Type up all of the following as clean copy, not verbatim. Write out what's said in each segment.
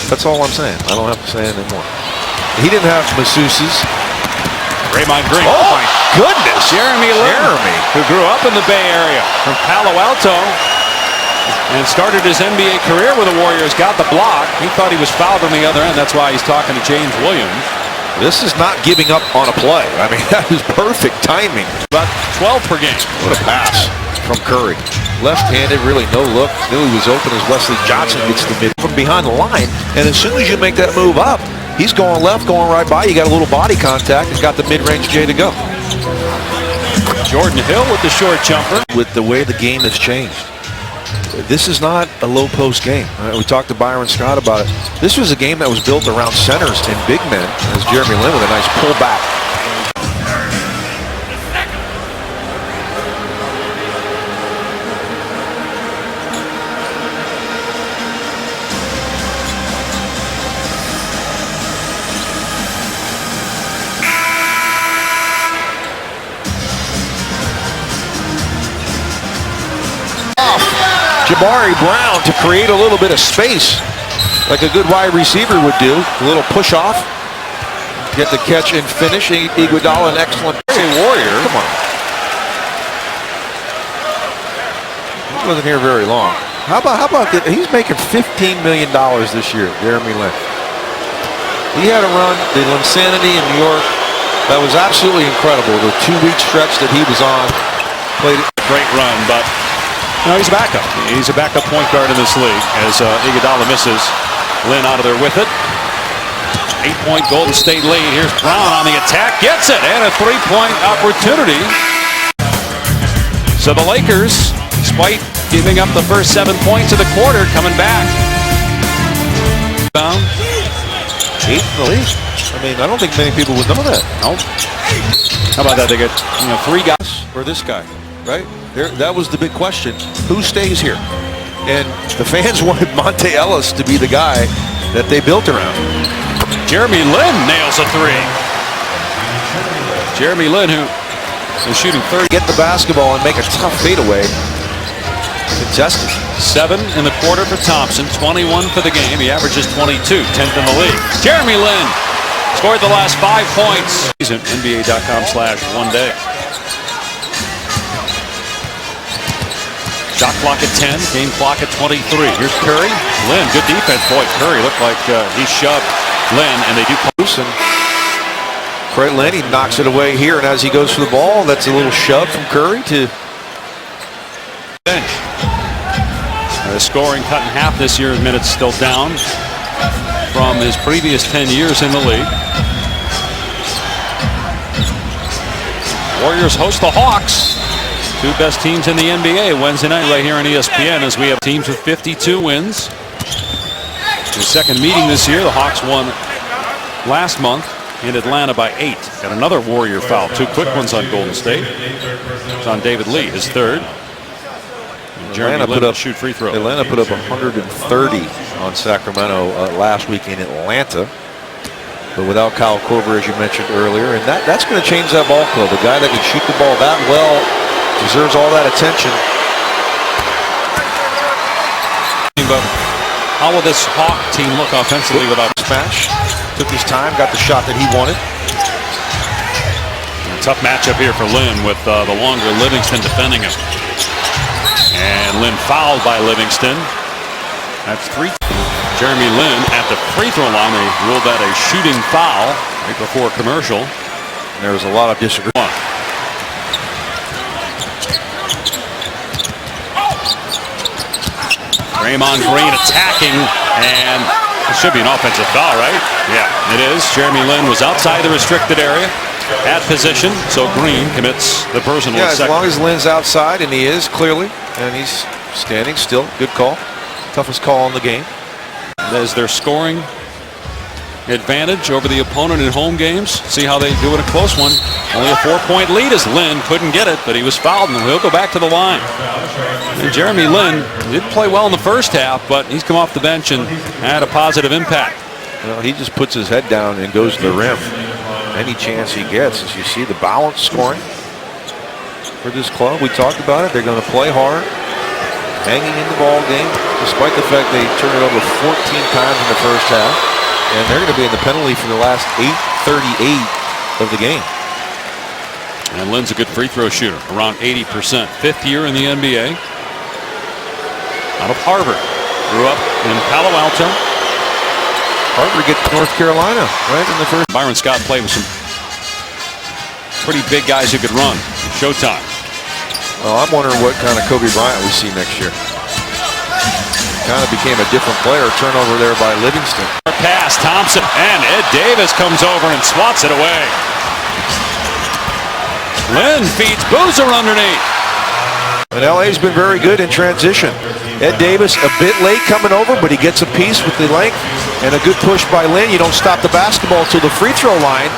That's all I'm saying. I don't have to say anything more. He didn't have masseuses. Draymond Green. Oh my goodness. Jeremy Lin, who grew up in the Bay Area from Palo Alto and started his NBA career with the Warriors, got the block. He thought he was fouled on the other end. That's why he's talking to James Williams. This is not giving up on a play. I mean, that was perfect timing. About 12 per game. What a pass from Curry. Left-handed, really no look. Knew he was open as Wesley Johnson gets the mid from behind the line. And as soon as you make that move up, he's going left, going right by. You got a little body contact. He's got the mid-range J to go. Jordan Hill with the short jumper. With the way the game has changed, this is not a low-post game. We talked to Byron Scott about it. This was a game that was built around centers and big men, as Jeremy Lin with a nice pullback. Jabari Brown to create a little bit of space like a good wide receiver would do. A little push off. Get the catch and finish. Iguodala, an excellent Warrior. Come on. He wasn't here very long. How about that? He's making $15 million this year, Jeremy Lin. He had a run, the Linsanity in New York, that was absolutely incredible. The 2-week stretch that he was on. Played a great run, but no, he's a backup. He's a backup point guard in this league as Iguodala misses. Lin out of there with it. 8-point Golden State lead. Here's Brown on the attack. Gets it. And a 3-point opportunity. So the Lakers, despite giving up the first 7 points of the quarter, coming back. Down. 8 in the league. I mean, I don't think many people would know that. No. How about that? They get 3 guys. Or this guy, right? That was the big question. Who stays here? And the fans wanted Monte Ellis to be the guy that they built around. Jeremy Lin nails a 3. Jeremy Lin, who is shooting 30. Get the basketball and make a tough fadeaway. Contested. 7 in the quarter for Thompson. 21 for the game. He averages 22. 10th in the league. Jeremy Lin scored the last 5 points. He's at NBA.com/1day. Shot clock at 10, game clock at 23. Here's Curry. Lin, good defense. Boy, Curry looked like he shoved Lin, and they do close. And Craig Lin, he knocks it away here, and as he goes for the ball, that's a little shove from Curry to bench. The scoring cut in half this year. Minutes still down from his previous 10 years in the league. Warriors host the Hawks. 2 best teams in the NBA Wednesday night right here on ESPN as we have teams with 52 wins. The second meeting this year, the Hawks won last month in Atlanta by 8. And another Warrior foul. 2 quick ones on Golden State. It's on David Lee, his 3rd. Atlanta put up shoot free throw. Atlanta put up 130 on Sacramento last week in Atlanta. But without Kyle Korver, as you mentioned earlier, and that's going to change that ball club. A guy that can shoot the ball that well deserves all that attention. But how will this Hawk team look offensively without smash? Took his time, got the shot that he wanted. A tough matchup here for Lin with the longer Livingston defending him. And Lin fouled by Livingston. That's 3. Jeremy Lin at the free throw line. They ruled that a shooting foul right before commercial. And there was a lot of disagreement. Draymond Green attacking, and it should be an offensive foul, right? Yeah, it is. Jeremy Lin was outside the restricted area at position, so Green commits the personal. Yeah, as long as Lin's outside, and he is clearly, and he's standing still. Good call. Toughest call in the game. As their scoring advantage over the opponent in home games. See how they do in a close one. Only a 4-point lead as Lin couldn't get it, but he was fouled, and he'll go back to the line. And Jeremy Lin did play well in the first half, but he's come off the bench and had a positive impact. Well, he just puts his head down and goes to the rim. Any chance he gets, as you see the balanced scoring for this club. We talked about it. They're going to play hard, hanging in the ball game. despite the fact they turned it over 14 times in the first half. And they're going to be in the penalty for the last 8:38 of the game. And Lynn's a good free throw shooter, around 80%. Fifth year in the NBA. Out of Harvard. Grew up in Palo Alto. Harvard gets North Carolina right in the first. Byron Scott played with some pretty big guys who could run. Showtime. Well, I'm wondering what kind of Kobe Bryant we see next year. Kind of became a different player. Turnover there by Livingston. Pass, Thompson, and Ed Davis comes over and swats it away. Lynn feeds Boozer underneath. And LA's been very good in transition. Ed Davis a bit late coming over, but he gets a piece with the length and a good push by Lynn. You don't stop the basketball to the free throw line.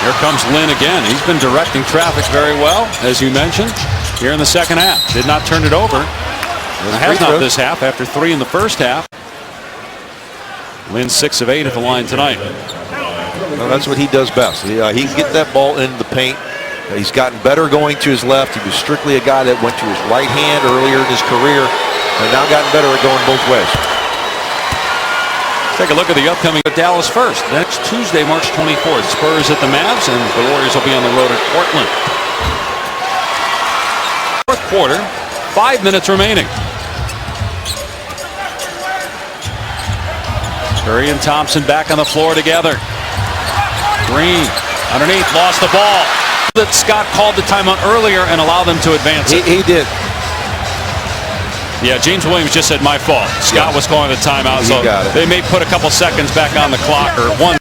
Here comes Lynn again. He's been directing traffic very well, as you mentioned, here in the second half. Did not turn it over. Has not this half after 3 in the first half. Lynn 6 of 8 at the line tonight. Well, that's what he does best. He can get that ball in the paint. He's gotten better going to his left. He was strictly a guy that went to his right hand earlier in his career, and now gotten better at going both ways. Take a look at the upcoming Dallas first. Next Tuesday, March 24th. Spurs at the Mavs, and the Warriors will be on the road at Portland. Fourth quarter, 5 minutes remaining. Curry and Thompson back on the floor together. Green underneath, lost the ball. That Scott called the timeout earlier and allowed them to advance it. He did. Yeah, James Williams just said my fault. Scott was calling the timeout, so got it. they may put a couple seconds back on the clock or one.